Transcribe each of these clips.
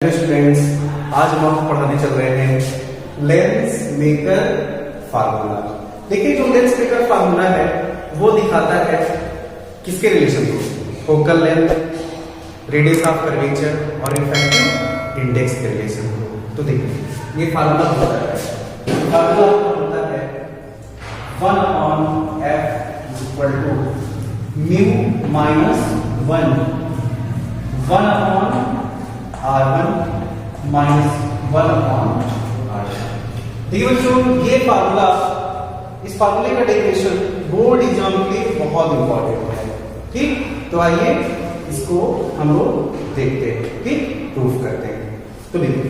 Students, आज हम आपको पढ़ाने चल रहे हैं लेंस मेकर फार्मूला। देखिए, जो लेंस मेकर फार्मूला है वो दिखाता है किसके रिलेशन को, focal length, radius of curvature और इफेक्टिव इंडेक्स के रिलेशन को। तो देखिए, ये फार्मूला होता है 1/f μ minus 1/r1 minus 1/r2। देखिए बच्चों, ये फार्मूला, इस फार्मूले का डेरिवेशन बोर्ड एग्जाम के लिए बहुत इंपॉर्टेंट है। ठीक, तो आइए इसको हम लोग देखते हैं, ठीक, प्रूफ करते हैं। तो देखिए,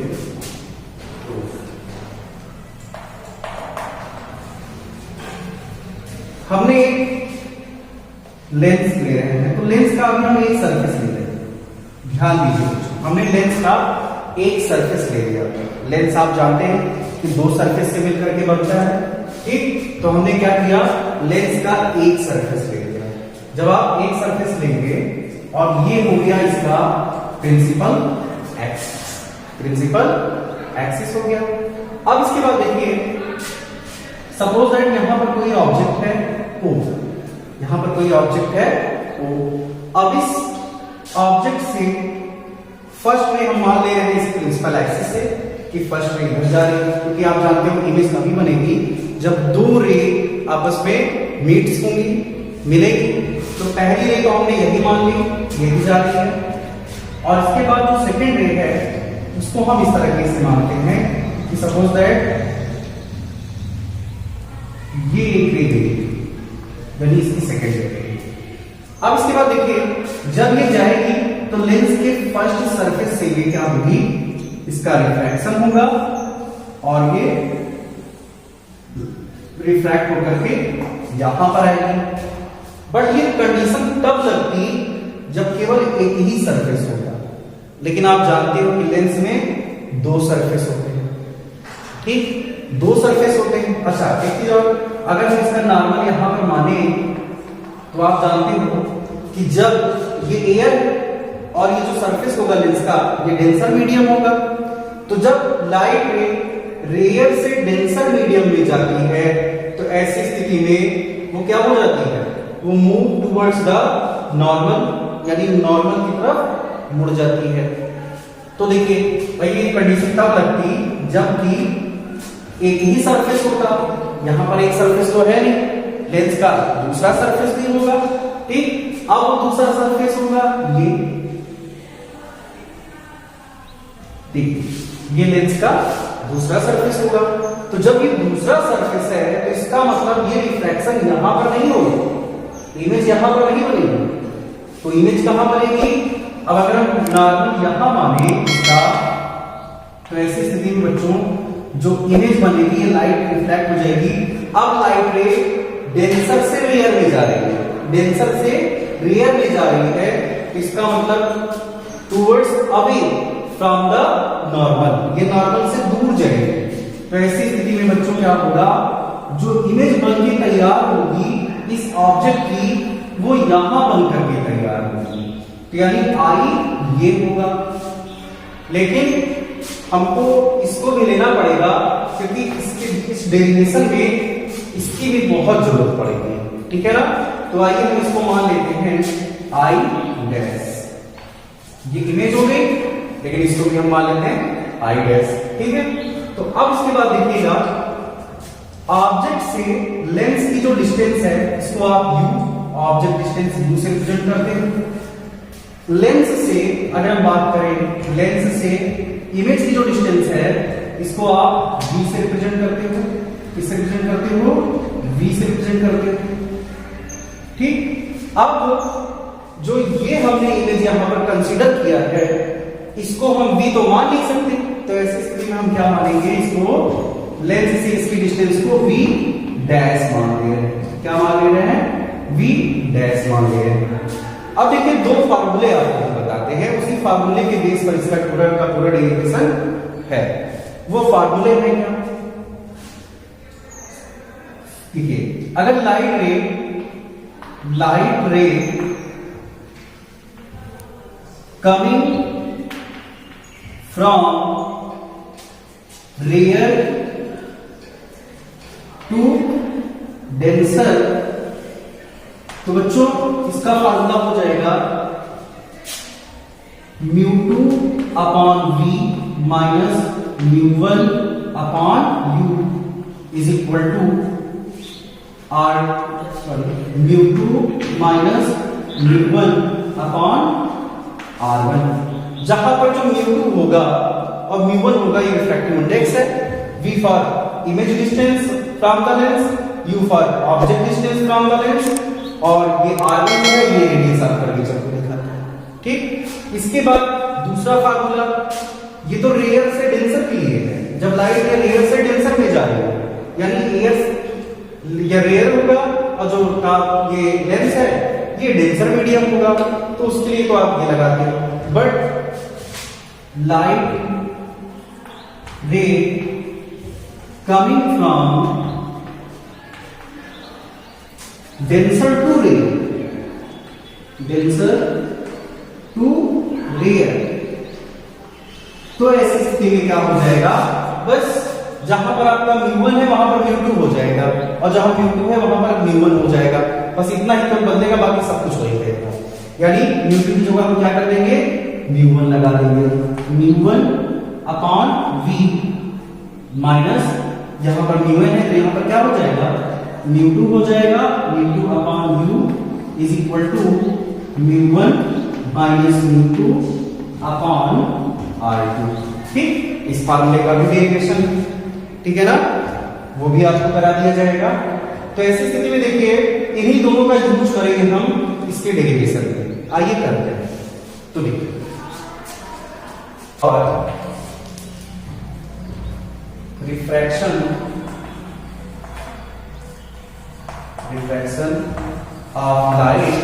हमने एक लेंस ले रहे हैं, तो लेंस का अभी हम एक सरफेस ले रहे हैं। ध्यान दीजिए, हमने लेंस का एक सरफेस ले लिया। लेंस आप जानते हैं कि दो सरफेस से मिलकर के बनता है, ठीक। तो हमने क्या किया, लेंस का एक सरफेस ले लिया। जब आप एक सरफेस लेंगे और ये हो गया इसका प्रिंसिपल एक्सिस हो गया। अब इसके बाद देखिए, सपोज दैट यहां पर कोई ऑब्जेक्ट है O, यहां पर कोई ऑब्जेक्ट है O। अब इस ऑब्जेक्ट से फर्स्ट रे हम मान ले रहे हैं इस प्रिंसिपल एक्सिस से कि फर्स्ट रे इधर जा रही है, क्योंकि आप जानते हो इमेज तभी बनेगी जब दो रे आपस में मीट्स होंगी, मिलेगी। तो पहली रे तो हमने यही मान ली, यही जा रही है। और इसके बाद जो सेकेंड रे है उसको हम इस तरीके से मानते हैं कि सपोज दैट ये एक रे है, यानी इसकी सेकेंड रे। अब इसके बाद देखिए, जब ये जाएगी तो लेंस के फर्स्ट सरफेस से ये क्या होगी, इसका रिफ्रैक्शन होगा और ये रिफ्रैक्ट होकर के यहां पर आएगी। बट ये कंडीशन तब लगती जब केवल एक ही सरफेस होगा, लेकिन आप जानते हो कि लेंस में दो सरफेस होते हैं, ठीक, दो सरफेस होते हैं। अच्छा, एक चीज और, अगर हम इसका नॉर्मल यहां पर माने तो आप जानते हो कि जब ये एयर और ये जो सरफेस होगा लेंस का, ये डेंसर मीडियम होगा। तो जब लाइट रे रेयर से डेंसर मीडियम में जाती है तो ऐसी स्थिति में वो क्या हो जाती है, वो मूव टुवर्ड्स द नॉर्मल, यानी नॉर्मल की तरफ मुड़ जाती है। तो देखिए भाई, ये कंडीशन तब लगती जबकि एक ही सरफेस होता। यहां पर एक सरफेस तो है नहीं, लेंस का दूसरा सरफेस भी होगा, ठीक। अब वो दूसरा सरफेस होगा ये लेंस का दूसरा सरफेस होगा। तो जब ये दूसरा सरफेस है तो इसका मतलब ये रिफ्रैक्शन यहां पर नहीं होगी, इमेज यहां पर नहीं बनेगी। तो इमेज कहां बनेगी, अब अगर हम नॉर्मल यहां माने इसका, तो ऐसी स्थिति में बच्चों जो इमेज बनेगी, लाइट रिफ्लेक्ट हो जाएगी। अब लाइट रे डेंसर से रेयर में जा रही है, डेंसर से रेयर में जा रही है, इसका मतलब towards away from the normal, ये नॉर्मल से दूर जाएगी। तो ऐसी स्थिति में बच्चों क्या होगा, जो इमेज बनके तैयार होगी इस ऑब्जेक्ट की, वो यहां बनकर के तैयार होगी। तो यानी आई ये होगा, लेकिन हमको इसको भी लेना पड़ेगा क्योंकि इसके इस डेरिवेशन में इसकी भी बहुत जरूरत पड़ेगी, ठीक है ना। तो आइए हम इसको मान लेते हैं आई डैश, ये इमेज हो गई, लेकिन इसको भी हम मान लेते हैं आई डैश, ठीक है। तो अब इसके बाद देखिएगा, ऑब्जेक्ट से लेंस की जो डिस्टेंस है इसको आप यू, ऑब्जेक्ट डिस्टेंस यू से रिप्रेजेंट करते हैं। लेंस से अगर हम बात करें, लेंस से इमेज की जो डिस्टेंस है इसको आप v से रिप्रेजेंट करते हो, किससे रिप्रेजेंट करते हो, v से रिप्रेजेंट करते हो, ठीक। अब जो ये हमने इमेज यहां पर कंसीडर किया है, इसको हम v तो मान नहीं सकते, तो ऐसी स्थिति में हम क्या मानेंगे, इसको लेंस से इसकी डिस्टेंस को v डैश मान ले रहे हैं। क्या मान ले रहे हैं, v डैश मान ले रहे हैं। अब देखिए, दो फार्मूले आपको बताते हैं, उसी फार्मूले के बेस पर इसका पूरा का पूरा डेरिवेशन है। वो फार्मूले हैं क्या, देखिए, अगर light ray coming from rarer to denser, तो बच्चों इसका फार्मूला हो जाएगा μ2 upon v minus μ1 upon u is equal to μ2 minus μ1 upon r1, जहां पर जो μ2 होगा और μ1 होगा ये रिफ्रैक्टिव इंडेक्स है, v for image distance from the lens, u for object distance from the lens, और ये r1 है ये रेडियस ऑफ कर्वेचर को दिखाता है। ठीक, इसके बाद दूसरा फार्मूला, ये तो रेयर से डेंसर के लिए है, जब लाइट या रेयर से डेंसर में जा रही है, यानी एयर या रेयर होगा और जो ये लेंस है ये डेंसर मीडियम होगा, तो उसके लिए तो आप ये लगाते हो, but light ray coming from denser to rarer, तो ऐसी स्थिति में क्या हो जाएगा, बस जहां पर आपका μ1 है वहां पर μ2 हो जाएगा, और जहां μ2 है वहां पर μ1 हो जाएगा, बस इतना ही कम बदलेगा, बाकी सब कुछ वही रहेगा। यानी μ2 की जगह हम क्या कर देंगे, μ1 लगा देंगे, μ1 अपॉन v माइनस यहां पर μn है तो यहां पर क्या हो जाएगा, μ2 हो जाएगा, μ2 upon u is equal to μ1 minus μ2 upon r2। ठीक, इस फार्मूले का भी डेरिवेशन, ठीक है ना, वो भी आपको करा दिया जाएगा। तो ऐसी स्थिति में देखिए इन्हीं दोनों का यूज करेंगे हम इसके डेरिवेशन में, आइए करते हैं। तो देखिए, और refraction of light,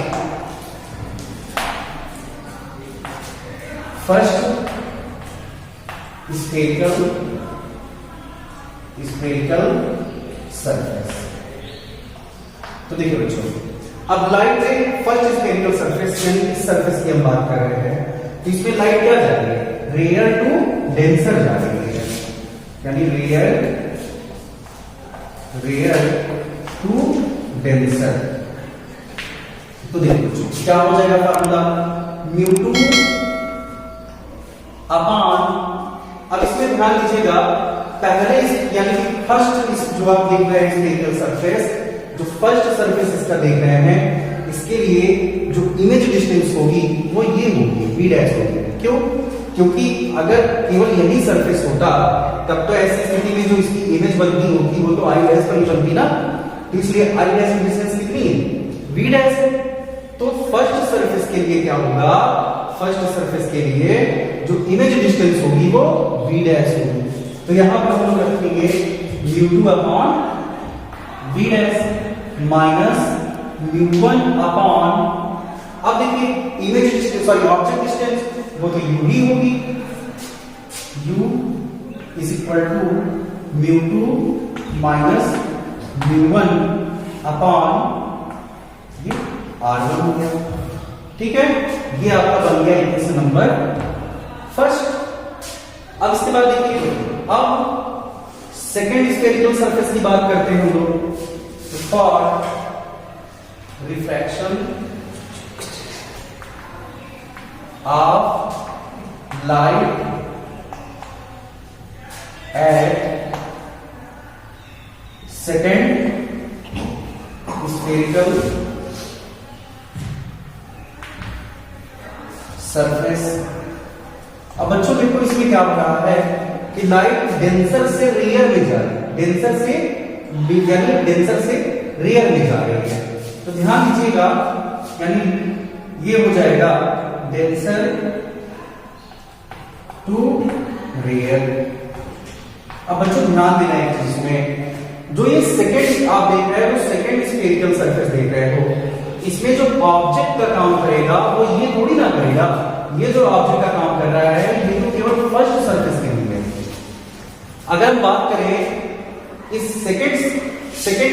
first spherical surface. तो देखिए बच्चों, अब लाइट में फर्स्ट स्फेरिकल सरफेस यानी इस सरफेस की हम बात कर रहे हैं, तो इसमें लाइट क्या जा रही है, रेयर टू डेंसर जा रही है, यानी रेयर टू डेंसर। तो देखिए बच्चों क्या हो जाएगा फार्मूला, μ2 अपॉन, अब इसमें ध्यान दीजिएगा, पहले यानी फर्स्ट इस जो आप देख रहे हैं स्फेरिकल सरफेस, जो फर्स्ट सरफेस इसका देख रहे हैं, इसके लिए जो इमेज डिस्टेंस होगी वो ये होगी, v डैश होगी। क्यों, क्योंकि अगर केवल यही सरफेस होता तब तो ऐसी स्थिति में जो इसकी इमेज बनती होगी वो तो i डैश पर ही बनती ना, तो इसलिए i डैश की डिस्टेंस कितनी है, v डैश है। तो फर्स्ट सरफेस के लिए क्या होगा, फर्स्ट सरफेस के लिए जो इमेज डिस्टेंस होगी वो v डैश होगी, तो यहां पर हम रखेंगे μ2 upon v dash minus μ1 upon, अब देखिए image distance sorry object distance वो तो u ही होगी, u is equal to μ2 minus μ1 upon ये r1 हो गया। ठीक है, ये आपका बन गया इक्वेशन नंबर फर्स्ट। अब इसके बाद देखिए, अब सेकेंड स्फेरिकल सरफेस की बात करते हैं हम लोग, for refraction of light at second spherical surface. अब बच्चों देखो इसमें क्या हो रहा है कि लाइट डेंसर से रेयर में जा रही है, डेंसर से यानी डेंसर से रेयर में जा रही है, तो ध्यान दीजिएगा, यानी ये हो जाएगा डेंसर टू रेयर। अब बच्चों ध्यान देना है कि इसमें जो ये सेकेंड आप देख रहे हो, सेकेंड स्फेरिकल सरफेस देख रहे हो, इसमें जो ऑब्जेक्ट का काम करेगा वो ये थोड़ी ना करेगा, ये जो ऑब्जेक्ट का काम कर रहा है ये तो केवल फर्स्ट सरफेस के लिए है। अगर हम बात करें इस सेकेंड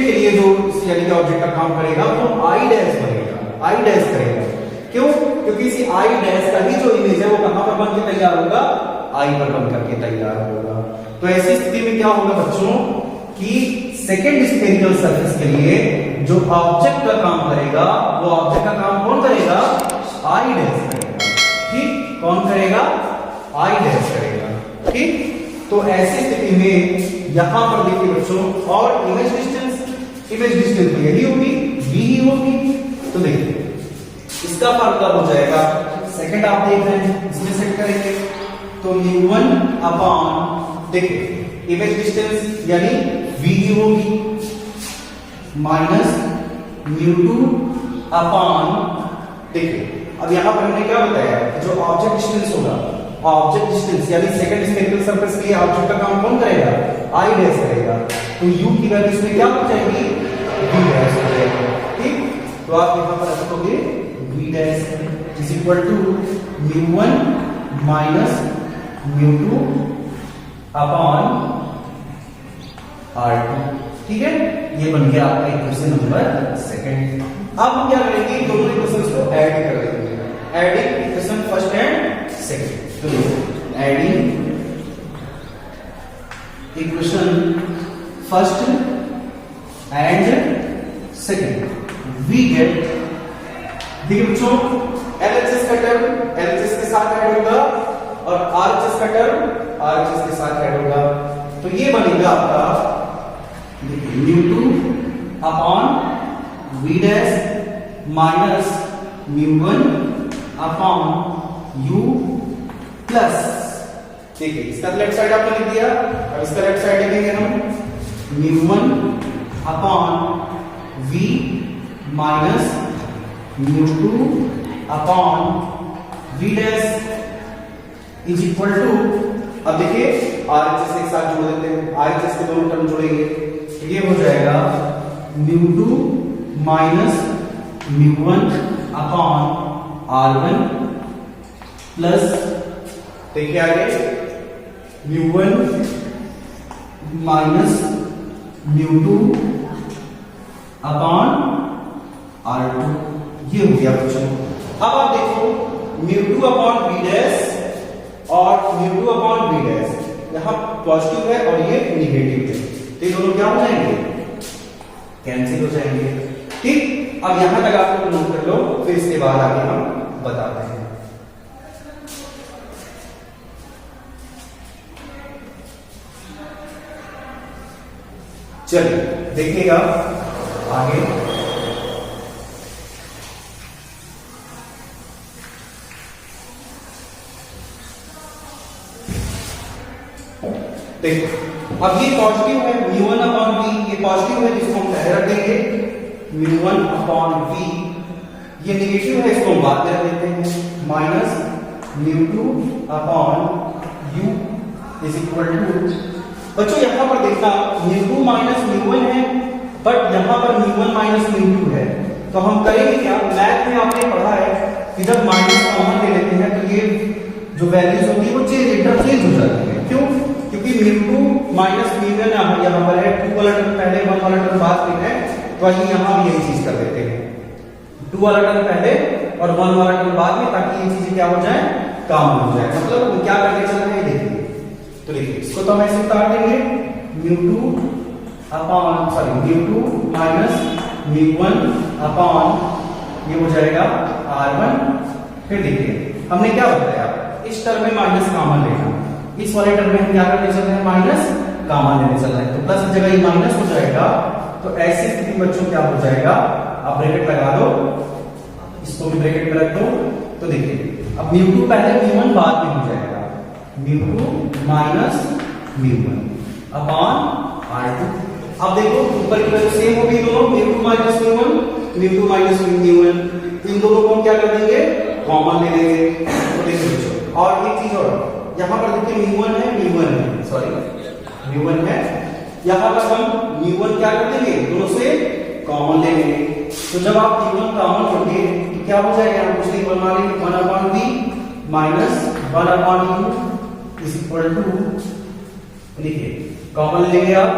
के लिए जो यानी कि ऑब्जेक्ट का काम करेगा वो आई डैश बनेगा, आई डैश करेगा। क्यों, क्योंकि इसी आई डैश का ही जो इमेज है वो कहां पर बन के तैयार होगा, आई पर बन करके तैयार होगा। तो ऐसी स्थिति में क्या होगा बच्चों कि सेकेंड स्फेरिकल सरफेस के लिए जो ऑब्जेक्ट का काम करेगा वो ऑब्जेक्ट का काम कौन करेगा? आई डैश करेगा। ठीक, कौन करेगा? आई डैश करेगा। ठीक, तो ऐसी स्थिति में यहां पर देखिए बच्चों, और इमेज डिस्टेंस यही होगी, v ही होगी। तो देखिए इसका फॉर्मूला हो जाएगा, सेकंड आप देख रहे हैं, इसमें सेट करेंगे तो μ1 अपॉन, देखिए इमेज डिस्टेंस यानी v ही होगी माइनस μ2 अपॉन, देखिए अब यहां पर हमने क्या बताया जो ऑब्जेक्ट डिस्टेंस होगा, ऑब्जेक्ट डिस्टेंस यानी सेकंड स्फेरिकल सरफेस के लिए ऑब्जेक्ट का काम कौन करेगा? आई डैश करेगा। तो u की वैल्यू इसमें क्या हो जाएगी? v डैश हो जाएगी। ठीक, तो आप यहां पर रखोगे v dash is equal to μ1 minus μ2 upon r2। ठीक है, ये बन गया आपका इक्वेशन नंबर सेकंड। अब हम क्या करेंगे, दोनों इक्वेशंस को ऐड कर देंगे, adding equation first and second. तो adding equation first and second we get, देखिए बच्चों LHS का टर्म LHS के साथ ऐड होगा और RHS का टर्म RHS के साथ ऐड होगा। तो ये बनेगा आपका μ2 upon v dash minus μ1 upon u plus, देखिए इसका लेफ्ट साइड आपने लिख दिया, अब इसका लेफ्ट साइड लिखेंगे हम μ1 upon v minus μ2 upon v dash is equal to, अब देखिए RHS एक साथ जोड़ देते हैं, RHS के दोनों टर्म जोड़ेंगे, ये हो जाएगा μ2 माइनस μ1 अपॉन r1 प्लस, देखिए आगे μ1 माइनस μ2 अपॉन r2, ये हो गया बच्चों। अब आप देखो μ2 अपॉन v डैश और μ2 अपॉन v डैश यहां पॉजिटिव है और ये निगेटिव है, तो ये दोनों क्या हो जाएंगे? कैंसिल हो जाएंगे। ठीक, अब यहां तक आप लोग नोट कर लो, फिर इसके बाद आगे हम बताते हैं। चलिए देखिएगा आगे, देखो अब ये पॉजिटिव है μ1 अपॉन v, ये पॉजिटिव है जिसको हम पहले रख देंगे μ1 अपॉन v, ये नेगेटिव है इसको हम बाद में रख देते हैं minus μ2 upon u is equal to, बच्चों यहां पर देखना μ2 माइनस μ1 है, बट यहां पर μ1 माइनस μ2 है, तो हम करेंगे क्या, मैथ में आपने पढ़ा है कि जब माइनस कॉमन ले लेते हैं तो ये जो वैल्यूज होती है वो इंटरचेंज हो जाती है। क्यों? क्योंकि μ2 माइनस μ1 यहाँ पर है, 2 वाला टर्म पहले 1 वाला टर्म बाद में है, तो आइए यहाँ भी यही चीज कर देते हैं, 2 वाला टर्म पहले और 1 वाला टर्म बाद में, ताकि ये चीजें क्या हो जाए, कॉमन हो जाए। मतलब हम क्या करके चल रहे हैं देखिए, तो देखिए इसको तो हम ऐसे उतार देंगे μ2 माइनस μ1 अपॉन ये हो जाएगा r1। फिर देखिए हमने क्या बताया, इस टर्म में माइनस कॉमन लेना, इस वाले टर्म में हम क्या करने चल रहे हैं, माइनस कॉमन लेने चल रहे हैं, तो प्लस की जगह ये माइनस हो जाएगा। तो ऐसी स्थिति बच्चों क्या हो जाएगा, आप ब्रैकेट लगा दो, इसको भी ब्रैकेट में रख दो, तो देखिए अब μ2 पहले μ1 बाद में हो जाएगा, μ2 माइनस μ1 अपॉन r2। अब देखो ऊपर की वैल्यू सेम होगी दोनों, μ2 माइनस μ1, इन दोनों को हम क्या कर देंगे, कॉमन ले लेंगे। तो देखिए और एक चीज और, यहाँ पर देखिए μ1 है, सॉरी μ1 है, यहाँ पर हम μ1 क्या कर देंगे, दोनों से कॉमन ले लेंगे। तो जब आप μ1 कॉमन लोगे तो क्या हो जाएगा, हम कुछ नहीं बनवा लेंगे, 1 upon v minus 1 upon u is equal to, देखिए कॉमन लेंगे आप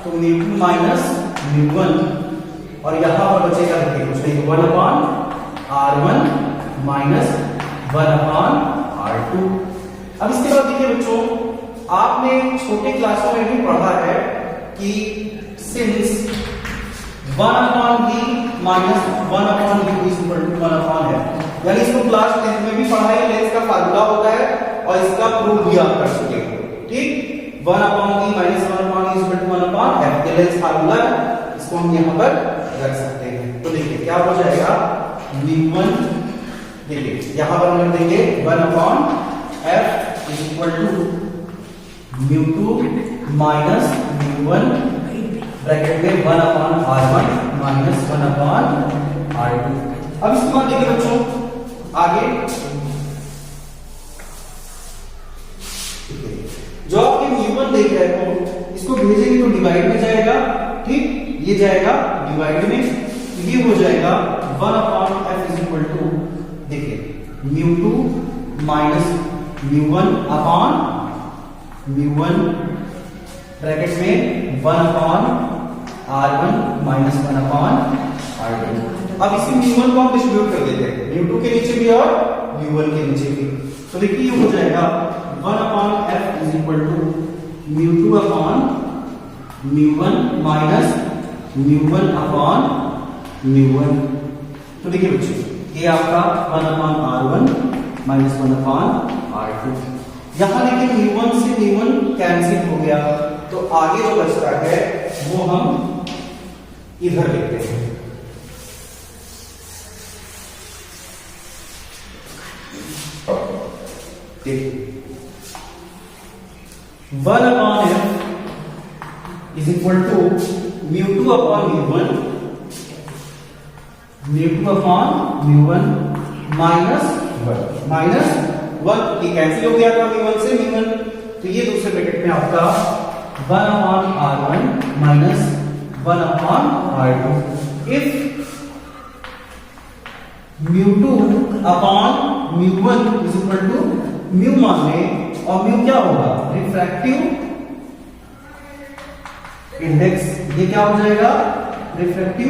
तो μ2 माइनस μ1 और यहां पर बचेगा देखिए कुछ नहीं, 1 upon r1 minus 1 upon r2। अब इसके बाद देखिए बच्चों, आपने छोटे क्लासों में भी पढ़ा है कि since 1/v minus 1/u is equal to 1/f, यानी इसको क्लास 10th में भी पढ़ा है, लेंस का फार्मूला होता है और इसका प्रूफ भी आप कर चुके हो। ठीक, 1/v minus 1/u is equal to 1/f, ये लेंस फार्मूला है, इसको हम यहां पर रख सकते हैं। तो देखिए क्या हो जाएगा, v1, देखिए यहां पर हम रख देंगे 1/f is equal to μ2 minus μ1 bracket में 1/r1 माइनस 1/r2। अब इसके बाद देखिए बच्चों आगे, जो आपके μ1 देख रहे हो इसको भेजेंगे तो डिवाइड में जाएगा। ठीक, ये जाएगा डिवाइड में, ये हो जाएगा 1/f इज इक्वल टू, देखिए μ2 माइनस μ1 अपॉन μ1 ब्रैकेट में 1/r1 माइनस 1/r2। अब इसी μ1 को हम डिस्ट्रीब्यूट कर देते हैं μ2 के नीचे भी और μ1 के नीचे भी। तो देखिए ये हो जाएगा 1/f is equal to μ2 upon μ1 minus μ1 upon μ1। तो देखिए बच्चों, ये आपका 1/r1 माइनस 1/r2। यहां देखिए μ1 से μ1 कैंसिल हो गया, तो आगे जो बचता है वो हम इधर लिखते हैं। देखिए 1/f is equal to μ2 upon μ1, μ2 upon μ1 minus 1, ये कैंसिल हो गया था μ1 से μ1, तो ये दूसरे ब्रैकेट में आपका 1/r1 minus 1/r2। If μ2 upon μ1 is equal to mu मान लें, और म्यू क्या होगा, रिफ्रैक्टिव इंडेक्स। ये क्या हो जाएगा, रिफ्रैक्टिव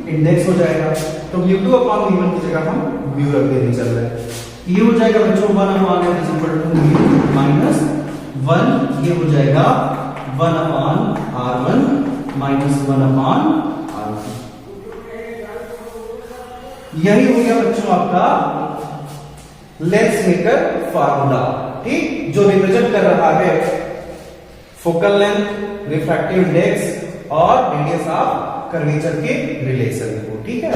इंडेक्स हो जाएगा। तो μ2 अपॉन μ1 की जगह हम म्यू रख देंगे, चल रहा है। ये हो जाएगा बच्चों 1/f is equal to mu minus 1, ये हो जाएगा 1/r1 माइनस 1/r2। यही हो गया बच्चों आपका लेंस मेकर फार्मूला। ठीक, जो रिप्रेजेंट कर रहा है फोकल लेंथ, रिफ्रैक्टिव इंडेक्स और रेडियस ऑफ कर्वेचर के रिलेशन को। ठीक है।